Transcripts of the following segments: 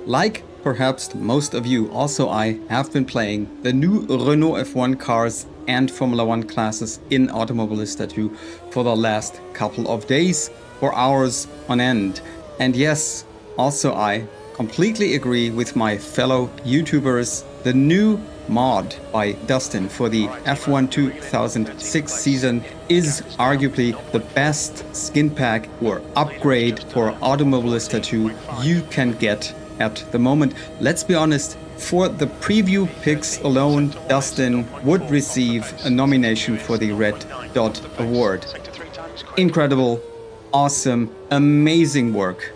Like perhaps most of you, also I have been playing the new Renault F1 cars and Formula 1 classes in Automobilista 2 for the last couple of days or hours on end. And yes, also I completely agree with my fellow YouTubers. The new mod by Dustin for the F1 2006 season is arguably the best skin pack or upgrade for Automobilista 2 you can get at the moment. Let's be honest, for the preview picks alone, Dustin would receive a nomination for the Red Dot Award. Incredible, awesome, amazing work.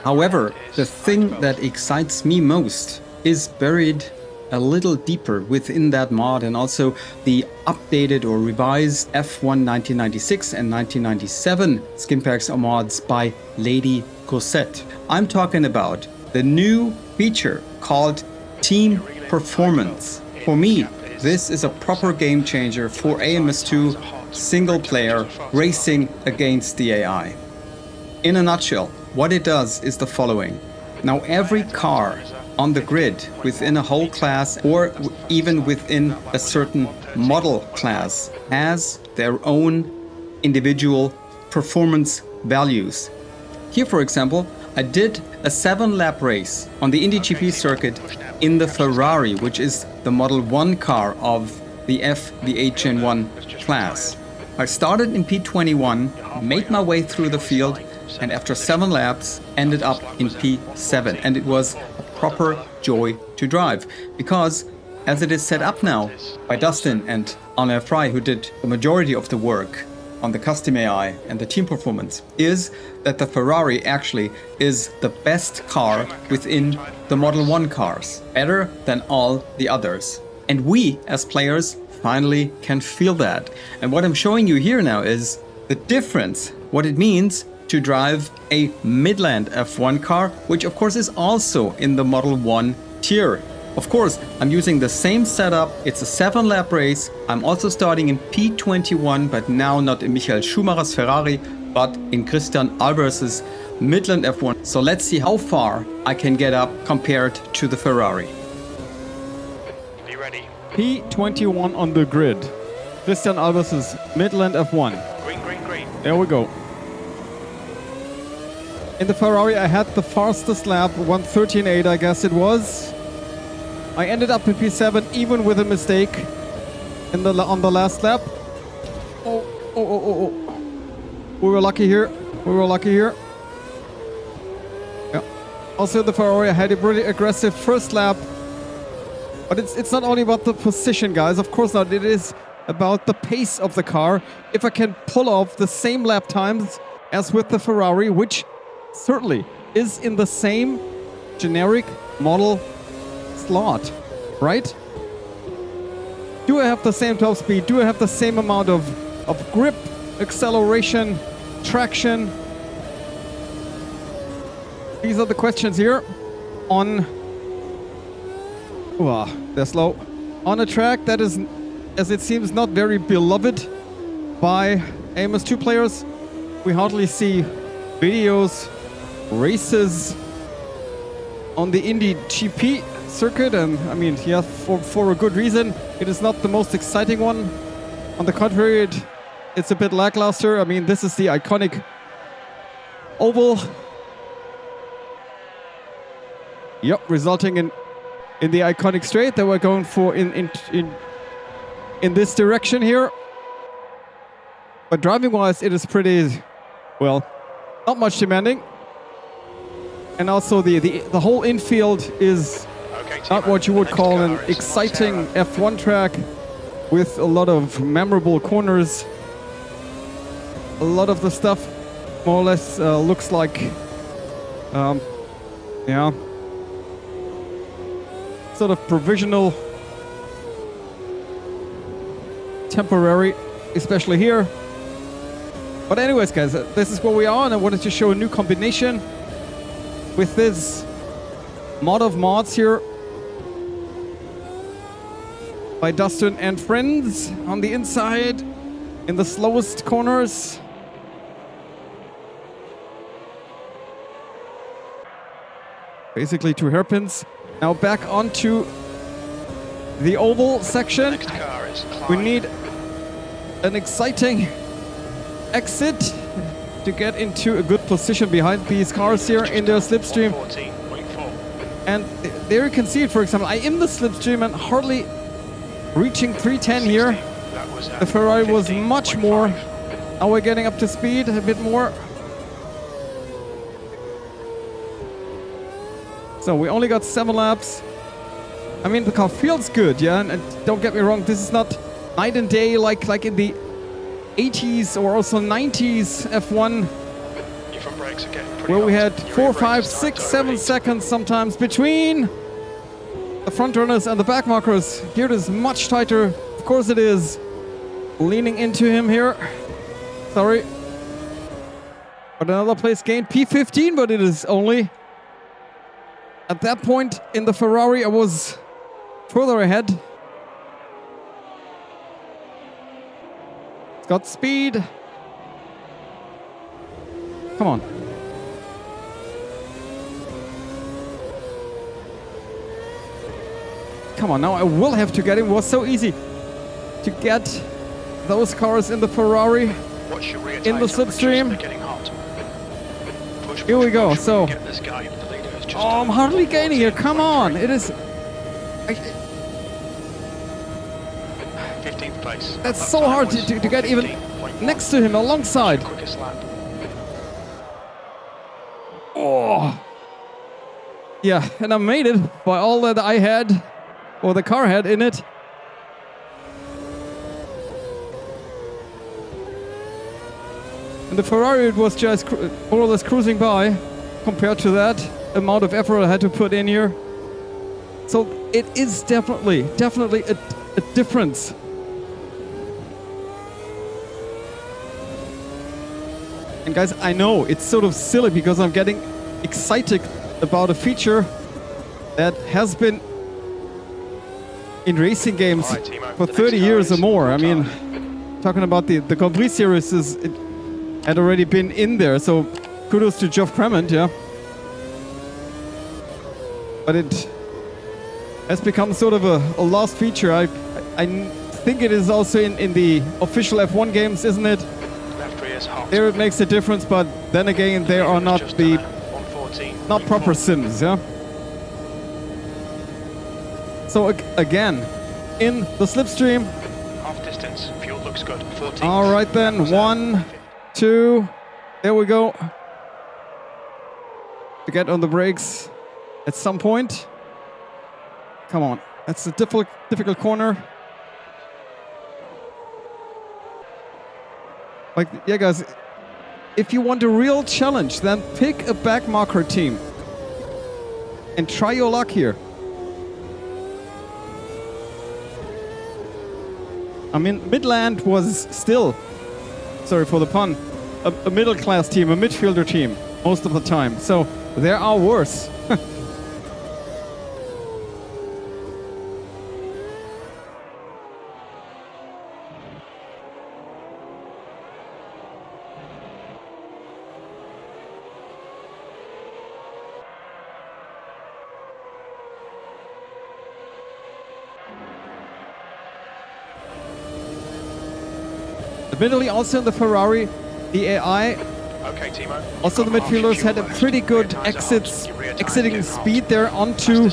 However, the thing that excites me most is buried a little deeper within that mod, and also the updated or revised F1 1996 and 1997 skin packs or mods by Lady Croussette. I'm talking about the new feature called Team Performance. For me, this is a proper game changer for AMS2 single player racing against the AI. In a nutshell, what it does is the following. Now every car on the grid within a whole class or even within a certain model class has their own individual performance values. Here, for example, I did a 7-lap race on the Indy GP circuit in the Ferrari, which is the Model 1 car of the F8 Gen 1 class. I started in P21, made my way through the field, and after 7 laps ended up in P7. And it was a proper joy to drive, because as it is set up now by Dustin and Anna Fry, who did the majority of the work on the custom AI and the team performance, is that the Ferrari actually is the best car within the Model 1 cars, better than all the others. And we as players finally can feel that. And what I'm showing you here now is the difference, what it means to drive a Midland F1 car, which of course is also in the Model 1 tier. Of course, I'm using the same setup. It's a 7-lap race. I'm also starting in P21, but now not in Michael Schumacher's Ferrari, but in Christian Albers's Midland F1. So let's see how far I can get up compared to the Ferrari. Be ready. P21 on the grid. Christian Albers's Midland F1. Green, green, green. There we go. In the Ferrari, I had the fastest lap, 1:13.8, I guess it was. I ended up in P7, even with a mistake on the last lap. Oh. We were lucky here. Yeah. Also in the Ferrari, I had a pretty aggressive first lap. But it's not only about the position, guys. Of course not. It is about the pace of the car. If I can pull off the same lap times as with the Ferrari, which certainly is in the same generic model slot, right? Do I have the same top speed? Do I have the same amount of grip, acceleration, traction? These are the questions here on... Wow, they're slow. On a track that is, as it seems, not very beloved by AMS2 players. We hardly see videos, races on the Indy GP circuit, and I mean, yeah, for a good reason. It is not the most exciting one. On the contrary, it's a bit lackluster. I mean, this is the iconic oval. Yep, resulting in the iconic straight that we're going for in this direction here. But driving-wise, it is pretty, well, not much demanding. And also the whole infield is not what you would call an exciting F1 track with a lot of memorable corners. A lot of the stuff more or less looks like, yeah, sort of provisional, temporary, especially here. But anyways, guys, this is where we are, and I wanted to show a new combination with this mod of mods here by Dustin and friends on the inside in the slowest corners. Basically 2 hairpins. Now back onto the oval section. Next car is We Clyde. need an exciting exit to get into a good position behind these cars here in the slipstream. 114.4. And there you can see it, for example. I am in the slipstream and hardly reaching 310 here. That was The Ferrari was 115.5. much more. Now we're getting up to speed a bit more. So we only got 7 laps. I mean, the car feels good, yeah? And don't get me wrong, this is not night and day like in the 80s or also 90s F1, Your front brakes are getting pretty where we hot. had Your 4, rear 5, brakes are starting 6, to 7 overheat. seconds sometimes between the front runners and the back markers. Here it is much tighter. Of course it is. Leaning into him here. Sorry. But another place gained. P15, but it is only. At that point in the Ferrari, I was further ahead. It's got speed. Come on. Come on, now I will have to get him. It was so easy to get those cars in the Ferrari. Watch your rear in tyre the temperatures, slipstream. they're getting hot. Push, Here we push, go, push. so- Get this guy, the leader has just Oh, I'm done hardly gaining here. Come on. 114.3. It is... 15th place. That's That so time hard was to get even 115.1. next to him, alongside. Quickest lap. Oh. Yeah, and I made it by all that I had, or the car had in it. And the Ferrari, it was just more or less cruising by compared to that amount of effort I had to put in here. So it is definitely a difference. And guys, I know it's sort of silly because I'm getting excited about a feature that has been in racing games All right, Timo, for the 30 next years car or is more. I your mean, talking about the Grand Prix series, it had already been in there, so kudos to Geoff Clement, yeah. But it has become sort of a lost feature. I think it is also in the official F1 games, isn't it? Left rear is hot. There it makes a difference, but then again, they are not Just the done a 114.4. not proper sims, yeah. So again, in the slipstream. Half distance. Fuel looks good. 14. All right then, 1, 2, there we go. To get on the brakes at some point. Come on, that's a difficult corner. Like, yeah, guys, if you want a real challenge, then pick a backmarker team and try your luck here. I mean, Midland was still, sorry for the pun, a middle-class team, a midfielder team most of the time. So there are worse. Admittedly, also in the Ferrari, the AI, Okay, Timo. also the midfielders had a pretty good exiting speed there onto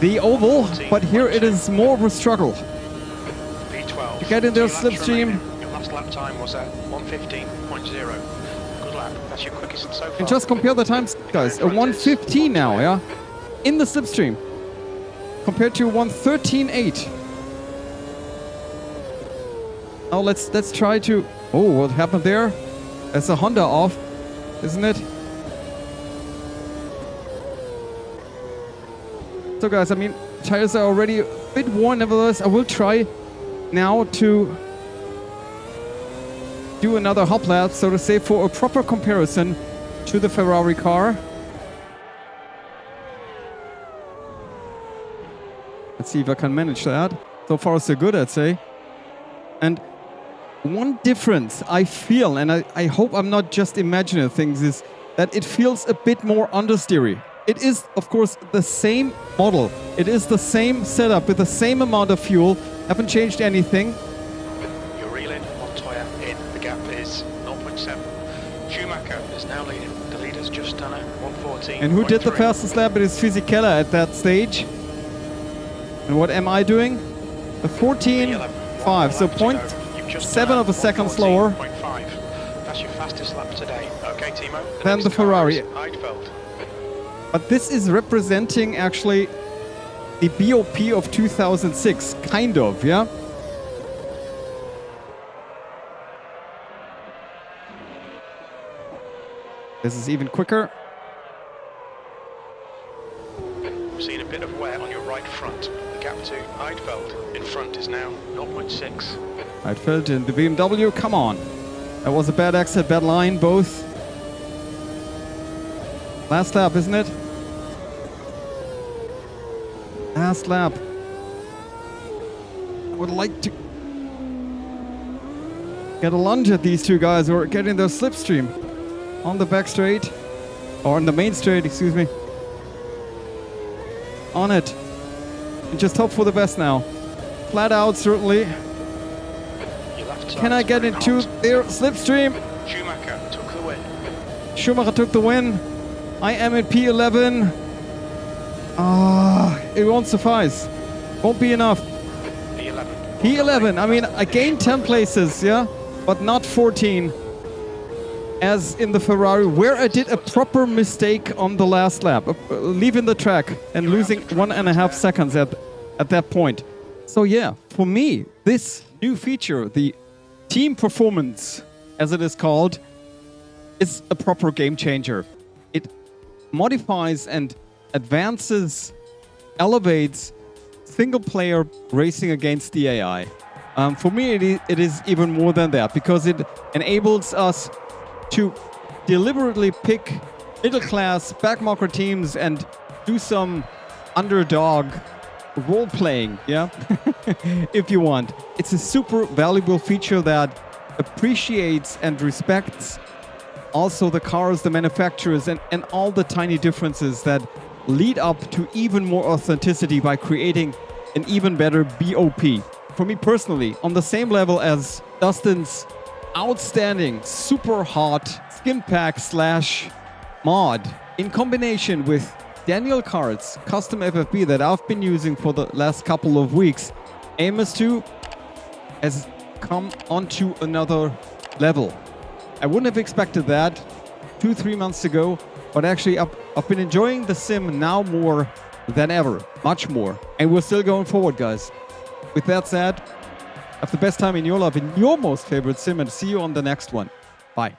the oval, but here it is more of a struggle. V12. To get in their 2 laps slipstream. remaining. Your last lap time was at 115.0. Good lap. That's your quickest so far. And just compare the times, guys. A 1:15 now, yeah? In the slipstream. Compared to 1:13.8. Now let's try to... Oh, what happened there? That's a Honda off, isn't it? So guys, I mean, tires are already a bit worn. Nevertheless, I will try now to do another hop lap, so to say, for a proper comparison to the Ferrari car. Let's see if I can manage that. So far, so good, I'd say. And one difference I feel, and I hope I'm not just imagining things, is that it feels a bit more understeery it is, of course, the same model. It is the same setup with the same amount of fuel. Haven't changed anything. You're reeling, Montoya in, the gap is 0.7. Schumacher is now leading, the leader's just done it, 114. And who did the fastest lap? It is Fisichella at that stage. And what am I doing? The 14.5, so 0.7 of a second slower. That's your fastest lap today. Okay, Timo. Than the Ferrari. Heidfeld. But this is representing actually the BOP of 2006, kind of, yeah? This is even quicker. I'm seeing a bit of wear on your right front. The gap to Heidfeld in front is now 0.6. Heidfeld in the BMW, come on. That was a bad exit, bad line, both. Last lap, isn't it? Last lap. I would like to get a lunge at these two guys who are getting their slipstream on the back straight. Or on the main straight, excuse me. On it. And just hope for the best now. Flat out, certainly. Can I get into their slipstream? Schumacher took the win. Schumacher took the win. I am in P11. It won't suffice. Won't be enough. P11. P11. I mean, I gained 10 places, yeah? But not 14. As in the Ferrari, where I did a proper mistake on the last lap. Leaving the track and losing 1.5 seconds at that point. So yeah, for me, this new feature, the team performance, as it is called, is a proper game changer. It modifies and advances, elevates single-player racing against the AI. For me, it is even more than that, because it enables us to deliberately pick middle-class backmarker teams and do some underdog role-playing, yeah? If you want. It's a super valuable feature that appreciates and respects also the cars, the manufacturers, and all the tiny differences that lead up to even more authenticity by creating an even better BOP. For me personally, on the same level as Dustin's outstanding, super hot skinpack / mod in combination with Daniel Card's custom FFB that I've been using for the last couple of weeks, Amos2 has come onto another level. I wouldn't have expected that 2-3 months ago, but actually I've been enjoying the sim now more than ever, much more. And we're still going forward, guys. With that said, have the best time in your life in your most favorite sim, and see you on the next one. Bye.